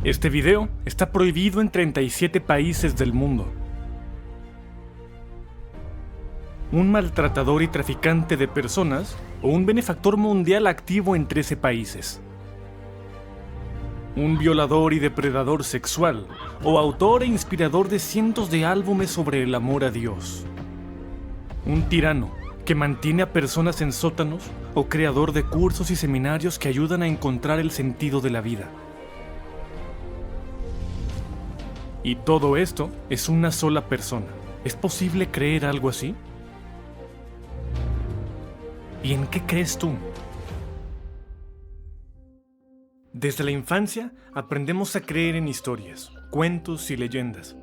Este video está prohibido en 37 países del mundo. Un maltratador y traficante de personas o un benefactor mundial activo en 13 países. Un violador y depredador sexual o autor e inspirador de cientos de álbumes sobre el amor a Dios. Un tirano que mantiene a personas en sótanos o creador de cursos y seminarios que ayudan a encontrar el sentido de la vida. Y todo esto es una sola persona. ¿Es posible creer algo así? ¿Y en qué crees tú? Desde la infancia aprendemos a creer en historias, cuentos y leyendas.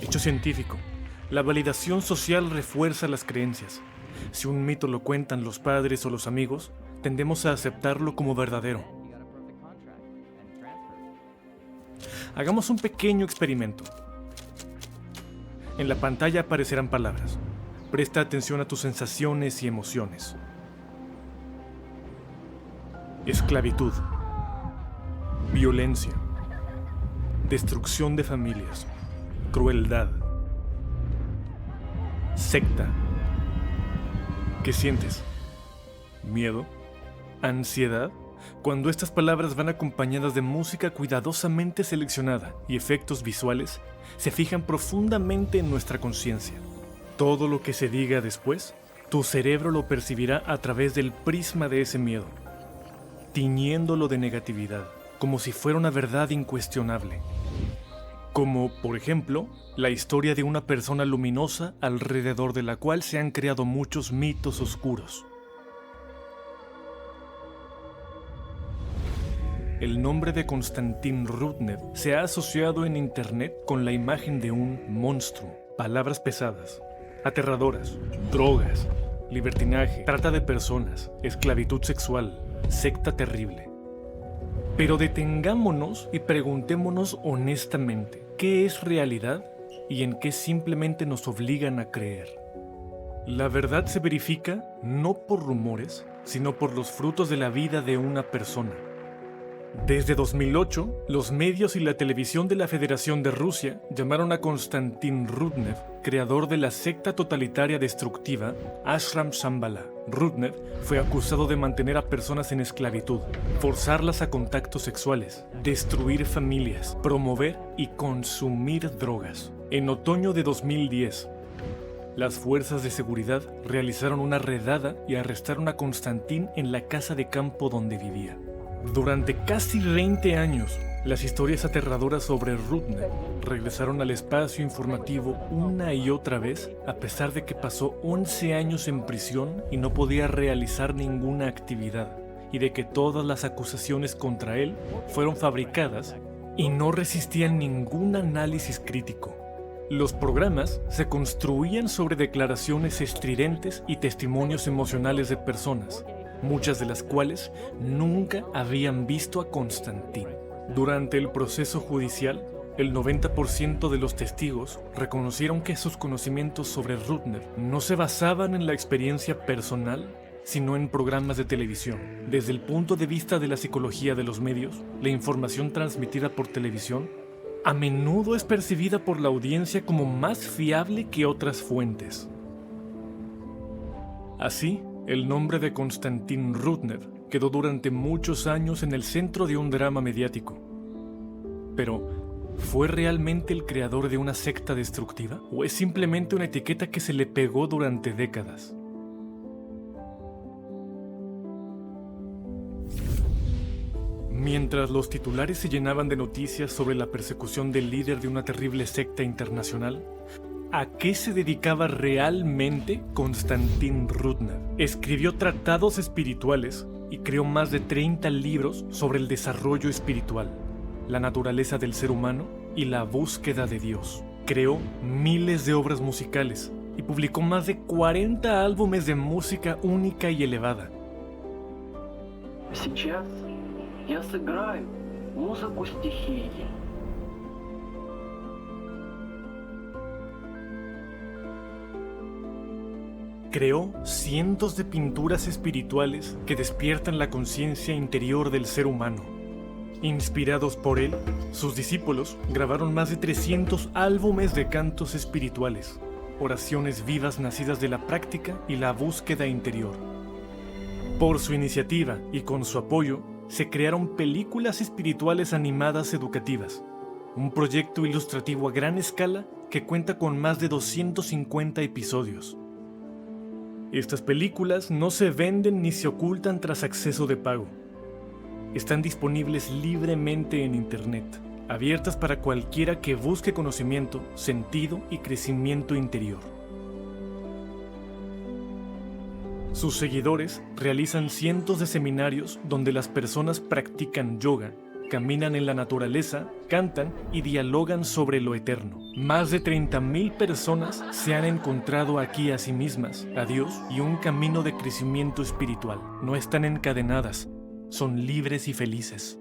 Hecho científico, la validación social refuerza las creencias. Si un mito lo cuentan los padres o los amigos, tendemos a aceptarlo como verdadero. Hagamos un pequeño experimento. En la pantalla aparecerán palabras. Presta atención a tus sensaciones y emociones. Esclavitud. Violencia. Destrucción de familias. Crueldad. Secta. ¿Qué sientes? ¿Miedo? ¿Ansiedad? Cuando estas palabras van acompañadas de música cuidadosamente seleccionada y efectos visuales, se fijan profundamente en nuestra conciencia. Todo lo que se diga después, tu cerebro lo percibirá a través del prisma de ese miedo, tiñéndolo de negatividad, como si fuera una verdad incuestionable. Como, por ejemplo, la historia de una persona luminosa alrededor de la cual se han creado muchos mitos oscuros. El nombre de Konstantin Rudnev se ha asociado en Internet con la imagen de un monstruo. Palabras pesadas, aterradoras, drogas, libertinaje, trata de personas, esclavitud sexual, secta terrible. Pero detengámonos y preguntémonos honestamente, ¿qué es realidad y en qué simplemente nos obligan a creer? La verdad se verifica no por rumores, sino por los frutos de la vida de una persona. Desde 2008, los medios y la televisión de la Federación de Rusia llamaron a Konstantin Rudnev, creador de la secta totalitaria destructiva Ashram Shambhala. Rudnev fue acusado de mantener a personas en esclavitud, forzarlas a contactos sexuales, destruir familias, promover y consumir drogas. En otoño de 2010, las fuerzas de seguridad realizaron una redada y arrestaron a Konstantin en la casa de campo donde vivía. Durante casi 20 años, las historias aterradoras sobre Rudnev regresaron al espacio informativo una y otra vez, a pesar de que pasó 11 años en prisión y no podía realizar ninguna actividad, y de que todas las acusaciones contra él fueron fabricadas y no resistían ningún análisis crítico. Los programas se construían sobre declaraciones estridentes y testimonios emocionales de personas, muchas de las cuales nunca habían visto a Konstantin. Durante el proceso judicial, el 90% de los testigos reconocieron que sus conocimientos sobre Rudnev no se basaban en la experiencia personal, sino en programas de televisión. Desde el punto de vista de la psicología de los medios, la información transmitida por televisión a menudo es percibida por la audiencia como más fiable que otras fuentes. Así, el nombre de Konstantin Rudnev quedó durante muchos años en el centro de un drama mediático. Pero, ¿fue realmente el creador de una secta destructiva? ¿O es simplemente una etiqueta que se le pegó durante décadas? Mientras los titulares se llenaban de noticias sobre la persecución del líder de una terrible secta internacional, ¿a qué se dedicaba realmente Konstantin Rudnev? Escribió tratados espirituales y creó más de 30 libros sobre el desarrollo espiritual, la naturaleza del ser humano y la búsqueda de Dios. Creó miles de obras musicales y publicó más de 40 álbumes de música única y elevada. Сейчас я сыграю музыку стихии. Creó cientos de pinturas espirituales que despiertan la conciencia interior del ser humano. Inspirados por él, sus discípulos grabaron más de 300 álbumes de cantos espirituales, oraciones vivas nacidas de la práctica y la búsqueda interior. Por su iniciativa y con su apoyo, se crearon películas espirituales animadas educativas, un proyecto ilustrativo a gran escala que cuenta con más de 250 episodios. Estas películas no se venden ni se ocultan tras acceso de pago. Están disponibles libremente en Internet, abiertas para cualquiera que busque conocimiento, sentido y crecimiento interior. Sus seguidores realizan cientos de seminarios donde las personas practican yoga, caminan en la naturaleza, cantan y dialogan sobre lo eterno. Más de 30,000 personas se han encontrado aquí a sí mismas, a Dios y un camino de crecimiento espiritual. No están encadenadas, son libres y felices.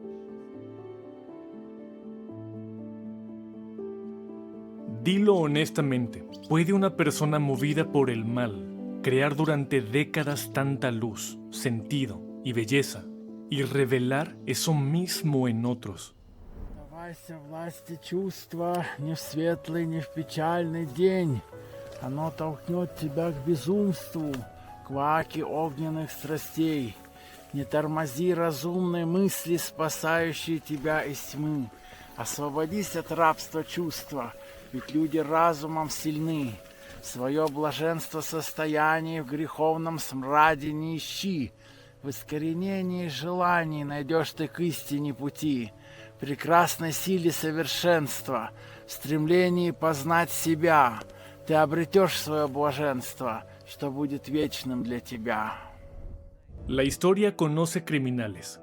Dilo honestamente, ¿puede una persona movida por el mal crear durante décadas tanta luz, sentido y belleza y revelar eso mismo en otros? Давайся власти чувства не в светлый, не в печальный день. Оно толкнет тебя к безумству, к ваке огненных страстей. Не тормози разумные мысли, спасающие тебя из тьмы. Освободись от рабства чувства, ведь люди разумом сильны. Свое блаженство состояние в греховном смраде не ищи. В искоренении желаний найдешь ты к истине пути, прекрасной силе совершенства, в стремлении познать себя. Ты обретешь свое блаженство, что будет вечным для тебя. La historia conoce criminales.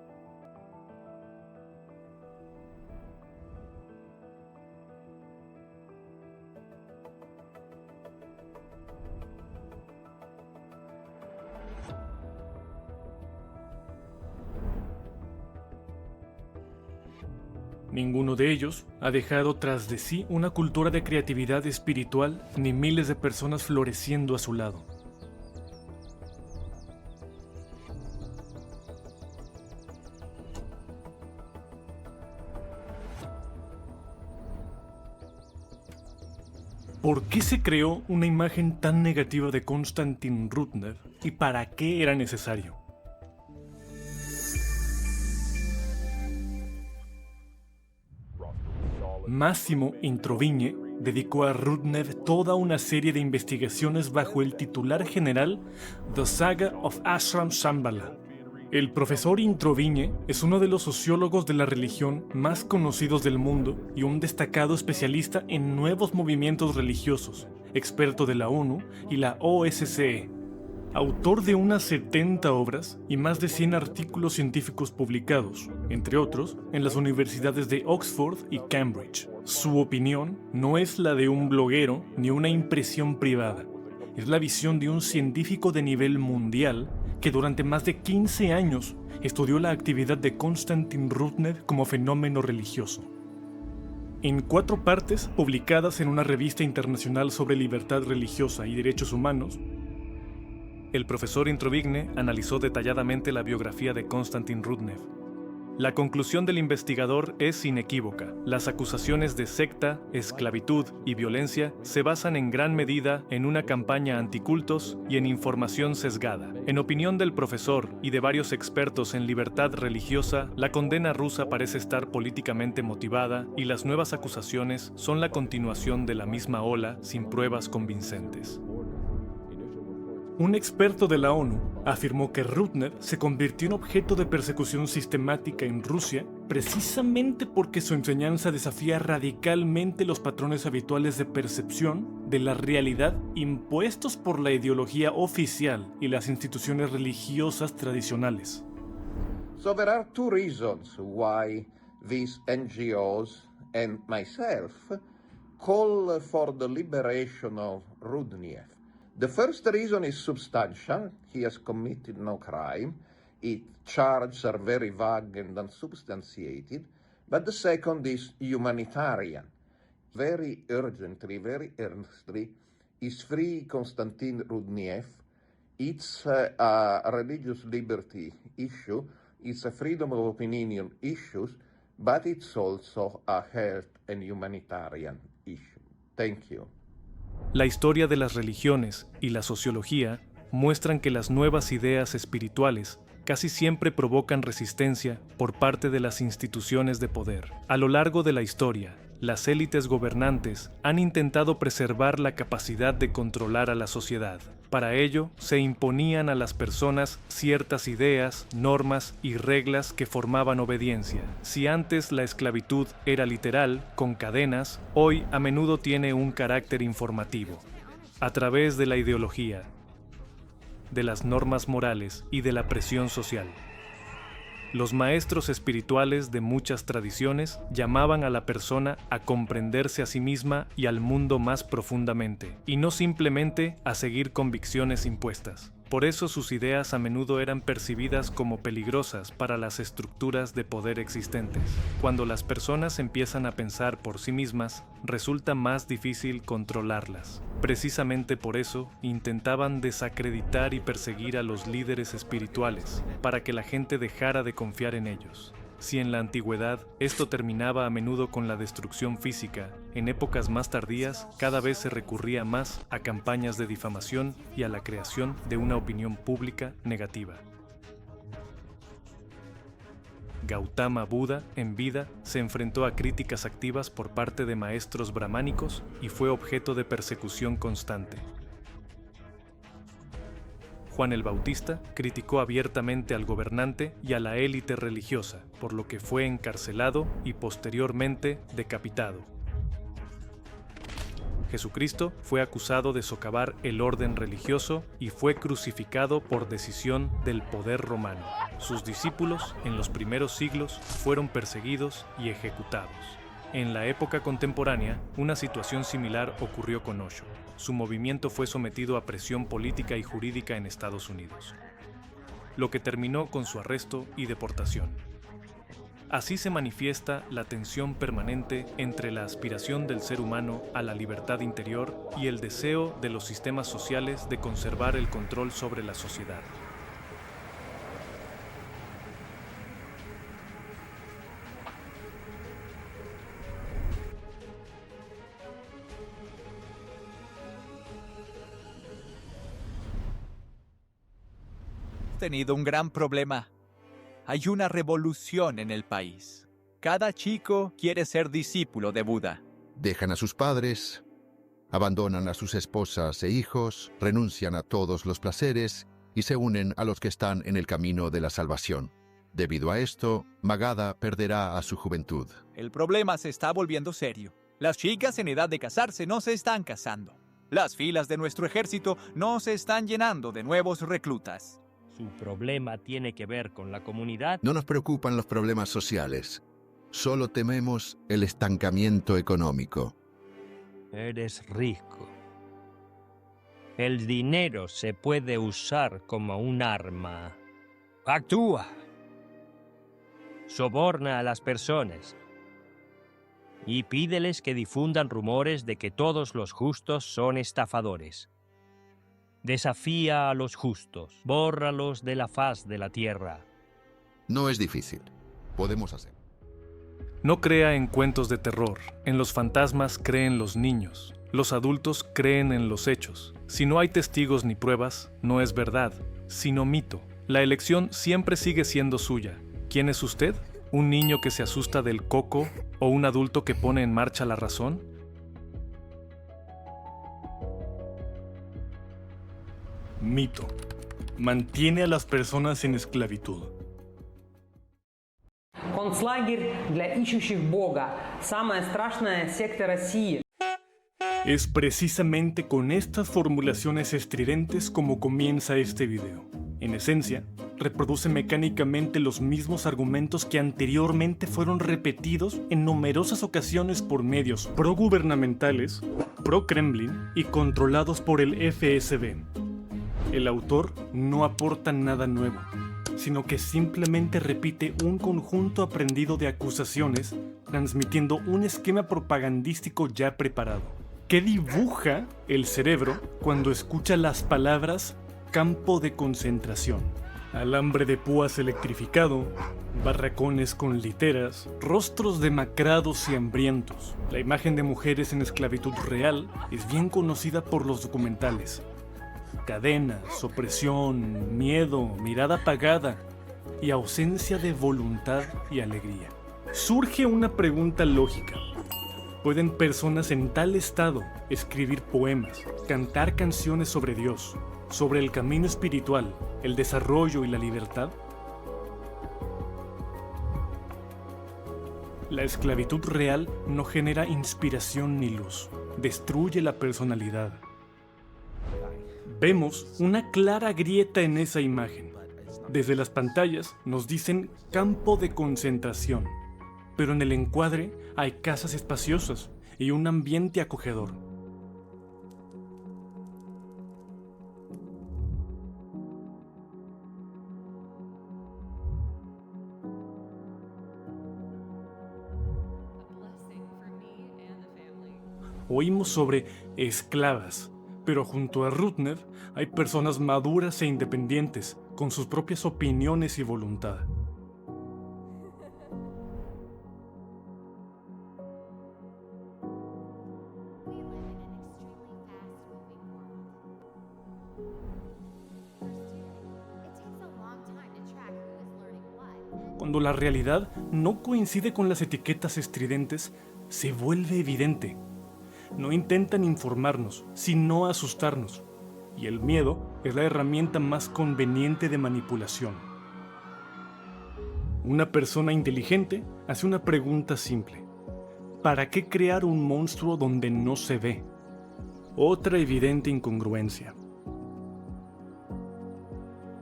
Ninguno de ellos ha dejado tras de sí una cultura de creatividad espiritual ni miles de personas floreciendo a su lado. ¿Por qué se creó una imagen tan negativa de Konstantin Rudnev y para qué era necesario? Massimo Introvigne dedicó a Rudnev toda una serie de investigaciones bajo el titular general The Saga of Ashram Shambhala. El profesor Introvigne es uno de los sociólogos de la religión más conocidos del mundo y un destacado especialista en nuevos movimientos religiosos, experto de la ONU y la OSCE. Autor de unas 70 obras y más de 100 artículos científicos publicados, entre otros, en las universidades de Oxford y Cambridge. Su opinión no es la de un bloguero ni una impresión privada. Es la visión de un científico de nivel mundial que durante más de 15 años estudió la actividad de Konstantin Rudnev como fenómeno religioso. En 4 partes publicadas en una revista internacional sobre libertad religiosa y derechos humanos, el profesor Introvigne analizó detalladamente la biografía de Konstantin Rudnev. La conclusión del investigador es inequívoca. Las acusaciones de secta, esclavitud y violencia se basan en gran medida en una campaña anticultos y en información sesgada. En opinión del profesor y de varios expertos en libertad religiosa, la condena rusa parece estar políticamente motivada y las nuevas acusaciones son la continuación de la misma ola sin pruebas convincentes. Un experto de la ONU afirmó que Rudnev se convirtió en objeto de persecución sistemática en Rusia precisamente porque su enseñanza desafía radicalmente los patrones habituales de percepción de la realidad impuestos por la ideología oficial y las instituciones religiosas tradicionales. So there are 2 reasons why these NGOs and myself call for the liberation of Rudnev. The first reason is substantial. He has committed no crime. Its charges are very vague and unsubstantiated. But the second is humanitarian. Very urgently, very earnestly, is free Konstantin Rudnev It's a religious liberty issue, it's a freedom of opinion issue, but it's also a health and humanitarian issue. Thank you. La historia de las religiones y la sociología muestran que las nuevas ideas espirituales casi siempre provocan resistencia por parte de las instituciones de poder. A lo largo de la historia, las élites gobernantes han intentado preservar la capacidad de controlar a la sociedad. Para ello, se imponían a las personas ciertas ideas, normas y reglas que formaban obediencia. Si antes la esclavitud era literal, con cadenas, hoy a menudo tiene un carácter informativo. A través de la ideología, de las normas morales y de la presión social. Los maestros espirituales de muchas tradiciones llamaban a la persona a comprenderse a sí misma y al mundo más profundamente, y no simplemente a seguir convicciones impuestas. Por eso sus ideas a menudo eran percibidas como peligrosas para las estructuras de poder existentes. Cuando las personas empiezan a pensar por sí mismas, resulta más difícil controlarlas. Precisamente por eso, intentaban desacreditar y perseguir a los líderes espirituales, para que la gente dejara de confiar en ellos. Si en la antigüedad esto terminaba a menudo con la destrucción física, en épocas más tardías cada vez se recurría más a campañas de difamación y a la creación de una opinión pública negativa. Gautama Buda, en vida, se enfrentó a críticas activas por parte de maestros brahmánicos y fue objeto de persecución constante. Juan el Bautista criticó abiertamente al gobernante y a la élite religiosa, por lo que fue encarcelado y posteriormente decapitado. Jesucristo fue acusado de socavar el orden religioso y fue crucificado por decisión del poder romano. Sus discípulos, en los primeros siglos, fueron perseguidos y ejecutados. En la época contemporánea, una situación similar ocurrió con Osho. Su movimiento fue sometido a presión política y jurídica en Estados Unidos, lo que terminó con su arresto y deportación. Así se manifiesta la tensión permanente entre la aspiración del ser humano a la libertad interior y el deseo de los sistemas sociales de conservar el control sobre la sociedad. Tenido un gran problema. Hay una revolución en el país. Cada chico quiere ser discípulo de Buda. Dejan a sus padres, abandonan a sus esposas e hijos, renuncian a todos los placeres y se unen a los que están en el camino de la salvación. Debido a esto, Magadha perderá a su juventud. El problema se está volviendo serio. Las chicas en edad de casarse no se están casando. Las filas de nuestro ejército no se están llenando de nuevos reclutas. Su problema tiene que ver con la comunidad. No nos preocupan los problemas sociales. Solo tememos el estancamiento económico. Eres rico. El dinero se puede usar como un arma. Actúa. Soborna a las personas. Y pídeles que difundan rumores de que todos los justos son estafadores. Desafía a los justos, bórralos de la faz de la tierra. No es difícil. Podemos hacerlo. No crea en cuentos de terror. En los fantasmas creen los niños. Los adultos creen en los hechos. Si no hay testigos ni pruebas, no es verdad, sino mito. La elección siempre sigue siendo suya. ¿Quién es usted? ¿Un niño que se asusta del coco o un adulto que pone en marcha la razón? Mito. Mantiene a las personas en esclavitud. Концлагерь для ищущих Бога. Самая страшная секта России. Es precisamente con estas formulaciones estridentes como comienza este video. En esencia, reproduce mecánicamente los mismos argumentos que anteriormente fueron repetidos en numerosas ocasiones por medios progubernamentales, pro-Kremlin y controlados por el FSB. El autor no aporta nada nuevo, sino que simplemente repite un conjunto aprendido de acusaciones, transmitiendo un esquema propagandístico ya preparado. ¿Qué dibuja el cerebro cuando escucha las palabras campo de concentración. Alambre de púas electrificado, barracones con literas, rostros demacrados y hambrientos. La imagen de mujeres en esclavitud real es bien conocida por los documentales. Cadenas, opresión, miedo, mirada apagada y ausencia de voluntad y alegría. Surge una pregunta lógica. ¿Pueden personas en tal estado escribir poemas, cantar canciones sobre Dios, sobre el camino espiritual, el desarrollo y la libertad? La esclavitud real no genera inspiración ni luz, destruye la personalidad. Vemos una clara grieta en esa imagen. Desde las pantallas nos dicen campo de concentración, pero en el encuadre hay casas espaciosas y un ambiente acogedor. Oímos sobre esclavas, pero junto a Rudnev hay personas maduras e independientes, con sus propias opiniones y voluntad. Cuando la realidad no coincide con las etiquetas estridentes, se vuelve evidente. No intentan informarnos, sino asustarnos. Y el miedo es la herramienta más conveniente de manipulación. Una persona inteligente hace una pregunta simple. ¿Para qué crear un monstruo donde no se ve? Otra evidente incongruencia.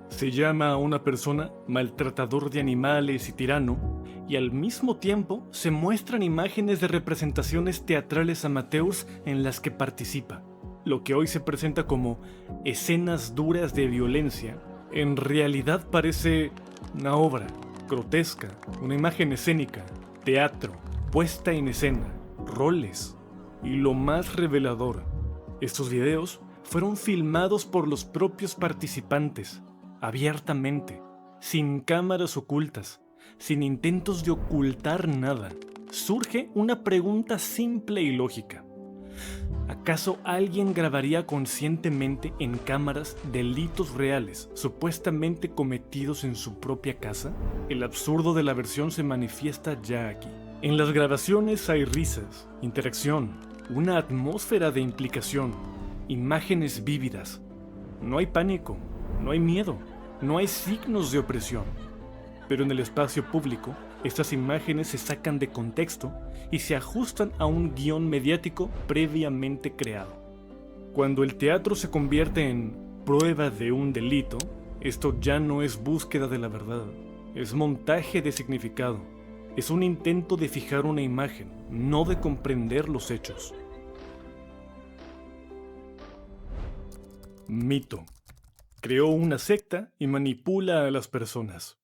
Se llama a una persona maltratador de animales y tirano, y al mismo tiempo se muestran imágenes de representaciones teatrales amateurs en las que participa. Lo que hoy se presenta como escenas duras de violencia, en realidad parece una obra grotesca, una imagen escénica, teatro, puesta en escena, roles. Y lo más revelador, estos videos fueron filmados por los propios participantes, abiertamente, sin cámaras ocultas, sin intentos de ocultar nada. Surge una pregunta simple y lógica. ¿Acaso alguien grabaría conscientemente en cámaras delitos reales, supuestamente cometidos en su propia casa? El absurdo de la versión se manifiesta ya aquí. En las grabaciones hay risas, interacción, una atmósfera de implicación, imágenes vívidas. No hay pánico, no hay miedo, no hay signos de opresión. Pero en el espacio público, estas imágenes se sacan de contexto y se ajustan a un guión mediático previamente creado. Cuando el teatro se convierte en prueba de un delito, esto ya no es búsqueda de la verdad, es montaje de significado, es un intento de fijar una imagen, no de comprender los hechos. Mito. Creó una secta y manipula a las personas.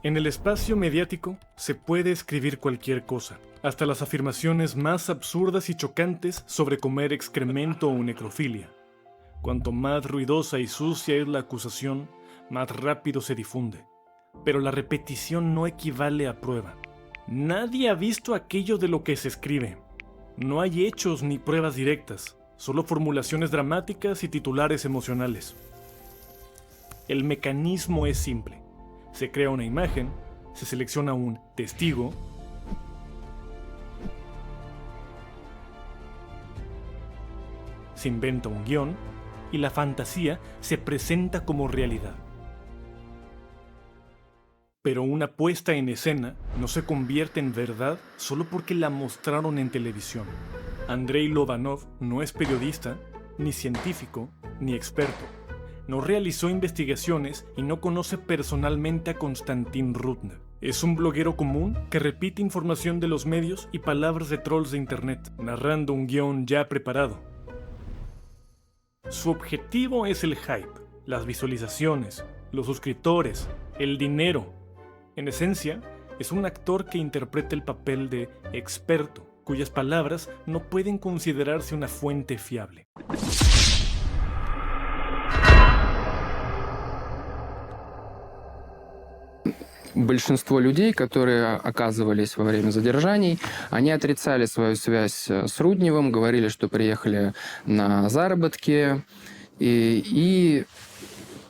En el espacio mediático se puede escribir cualquier cosa, hasta las afirmaciones más absurdas y chocantes sobre comer excremento o necrofilia. Cuanto más ruidosa y sucia es la acusación, más rápido se difunde. Pero la repetición no equivale a prueba. Nadie ha visto aquello de lo que se escribe. No hay hechos ni pruebas directas, solo formulaciones dramáticas y titulares emocionales. El mecanismo es simple. Se crea una imagen, se selecciona un testigo, se inventa un guión y la fantasía se presenta como realidad. Pero una puesta en escena no se convierte en verdad solo porque la mostraron en televisión. Andrei Lovanov no es periodista, ni científico, ni experto. No realizó investigaciones y no conoce personalmente a Konstantin Rudnev. Es un bloguero común que repite información de los medios y palabras de trolls de internet, narrando un guión ya preparado. Su objetivo es el hype, las visualizaciones, los suscriptores, el dinero. En esencia, es un actor que interpreta el papel de experto, cuyas palabras no pueden considerarse una fuente fiable. Большинство людей, которые оказывались во время задержаний, они отрицали свою связь с Рудневым, говорили, что приехали на заработки, и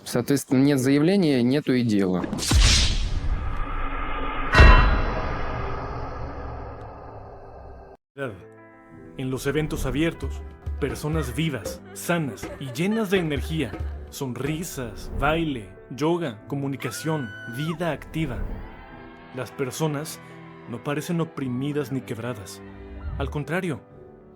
соответственно, нет заявления, нету и дела. En los eventos abiertos, personas vivas, sanas y llenas de energía, sonrisas, baile, yoga, comunicación, vida activa. Las personas no parecen oprimidas ni quebradas. Al contrario,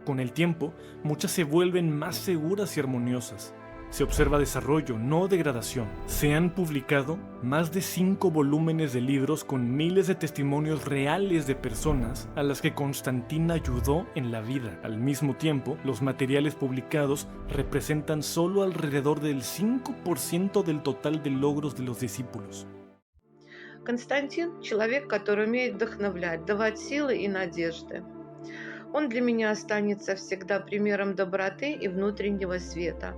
con el tiempo, muchas se vuelven más seguras y armoniosas. Se observa desarrollo, no degradación. Se han publicado más de 5 volúmenes de libros con miles de testimonios reales de personas a las que Constantín ayudó en la vida. Al mismo tiempo, los materiales publicados representan solo alrededor del 5% del total de logros de los discípulos. Константин – человек, который умеет вдохновлять, давать силы и надежды. Он для меня останется всегда примером доброты и внутреннего света.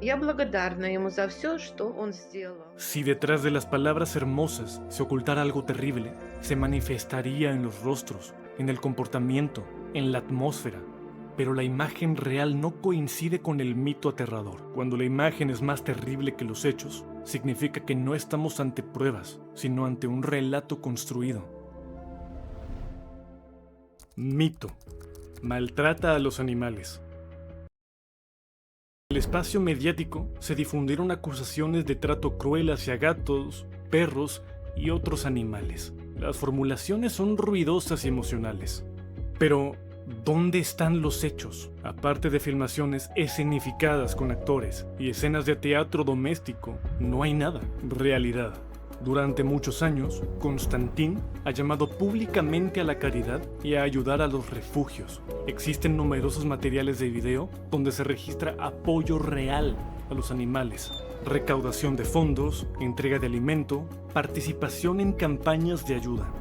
Я благодарна ему за все, что он сделал. Si detrás de las palabras hermosas se ocultara algo terrible, se manifestaría en los rostros, en el comportamiento, en la atmósfera. Pero la imagen real no coincide con el mito aterrador. Cuando la imagen es más terrible que los hechos, significa que no estamos ante pruebas, sino ante un relato construido. Mito. Maltrata a los animales. En el espacio mediático se difundieron acusaciones de trato cruel hacia gatos, perros y otros animales. Las formulaciones son ruidosas y emocionales. Pero, ¿dónde están los hechos? Aparte de filmaciones escenificadas con actores y escenas de teatro doméstico, no hay nada. Realidad. Durante muchos años, Constantín ha llamado públicamente a la caridad y a ayudar a los refugios. Existen numerosos materiales de video donde se registra apoyo real a los animales, recaudación de fondos, entrega de alimento, participación en campañas de ayuda.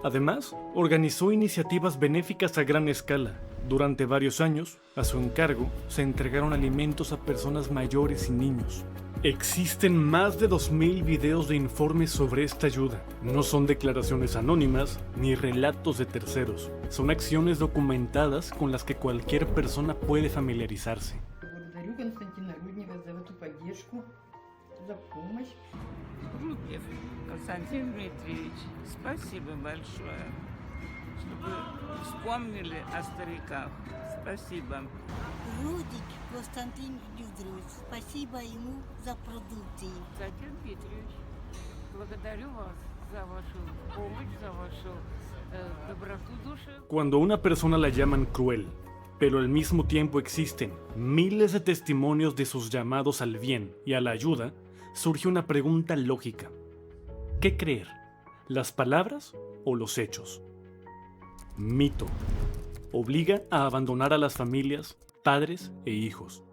Además, organizó iniciativas benéficas a gran escala. Durante varios años, a su encargo, se entregaron alimentos a personas mayores y niños. Existen más de 2000 videos de informes sobre esta ayuda. No son declaraciones anónimas ni relatos de terceros. Son acciones documentadas con las que cualquier persona puede familiarizarse. Благодарю Константина Руднева за эту поддержку, за помощь. Руднев Константин Дмитриевич, спасибо большое, что вы вспомнили о стариках. Спасибо. Рудик Константин Юрьевич, спасибо ему за продукты. Константин Дмитриевич, благодарю вас за вашу помощь, за вашу доброту души. Cuando a una persona la llaman cruel, pero al mismo tiempo existen miles de testimonios de sus llamados al bien y a la ayuda, surge una pregunta lógica. ¿Qué creer? ¿Las palabras o los hechos? Mito. Obliga a abandonar a las familias, padres e hijos.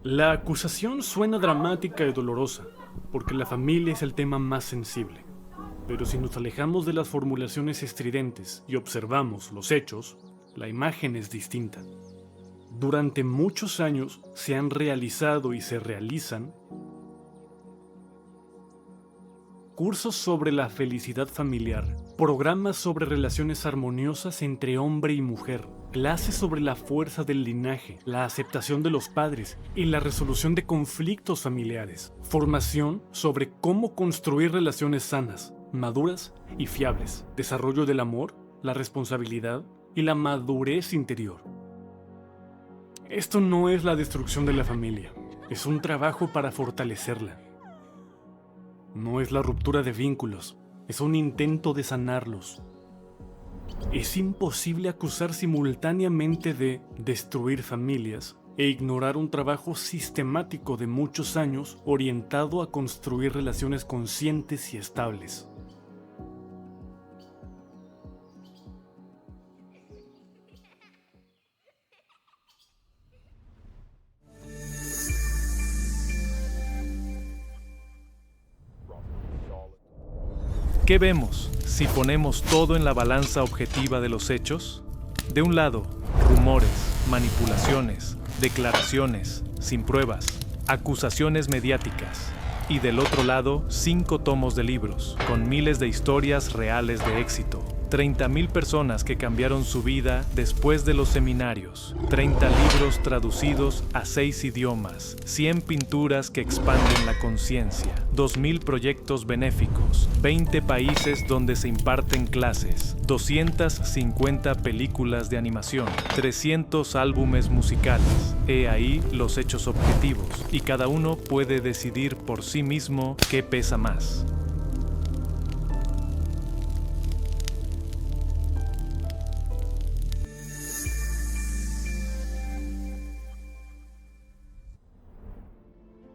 La acusación suena dramática y dolorosa, porque la familia es el tema más sensible. Pero si nos alejamos de las formulaciones estridentes y observamos los hechos, la imagen es distinta. Durante muchos años se han realizado y se realizan cursos sobre la felicidad familiar, programas sobre relaciones armoniosas entre hombre y mujer, clases sobre la fuerza del linaje, la aceptación de los padres y la resolución de conflictos familiares, formación sobre cómo construir relaciones sanas, maduras y fiables, desarrollo del amor, la responsabilidad y la madurez interior. Esto no es la destrucción de la familia, es un trabajo para fortalecerla. No es la ruptura de vínculos, es un intento de sanarlos. Es imposible acusar simultáneamente de destruir familias e ignorar un trabajo sistemático de muchos años orientado a construir relaciones conscientes y estables. ¿Qué vemos si ponemos todo en la balanza objetiva de los hechos? De un lado, rumores, manipulaciones, declaraciones, sin pruebas, acusaciones mediáticas. Y del otro lado, 5 tomos de libros, con miles de historias reales de éxito. 30,000 personas que cambiaron su vida después de los seminarios. 30 libros traducidos a 6 idiomas. 100 pinturas que expanden la conciencia. 2,000 proyectos benéficos. 20 países donde se imparten clases. 250 películas de animación. 300 álbumes musicales. He ahí los hechos objetivos. Y cada uno puede decidir por sí mismo qué pesa más.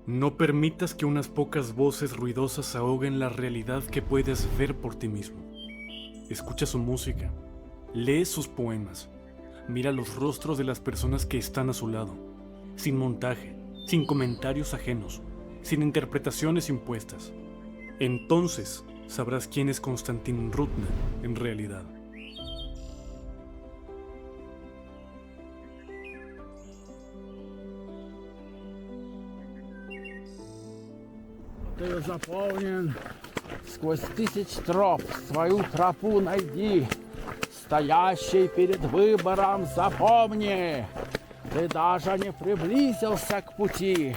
No permitas que unas pocas voces ruidosas ahoguen la realidad que puedes ver por ti mismo. Escucha su música, lee sus poemas, mira los rostros de las personas que están a su lado, sin montaje, sin comentarios ajenos, sin interpretaciones impuestas. Entonces sabrás quién es Konstantin Rudnev en realidad. Ты заполнен сквозь 1000 троп, свою тропу найди. Стоящий перед выбором запомни, ты даже не приблизился к пути.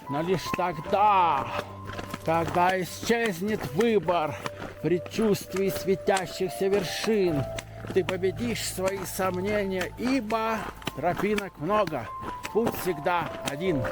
Но лишь тогда, когда исчезнет выбор предчувствий светящихся вершин, ты победишь свои сомнения, ибо тропинок много, путь всегда один.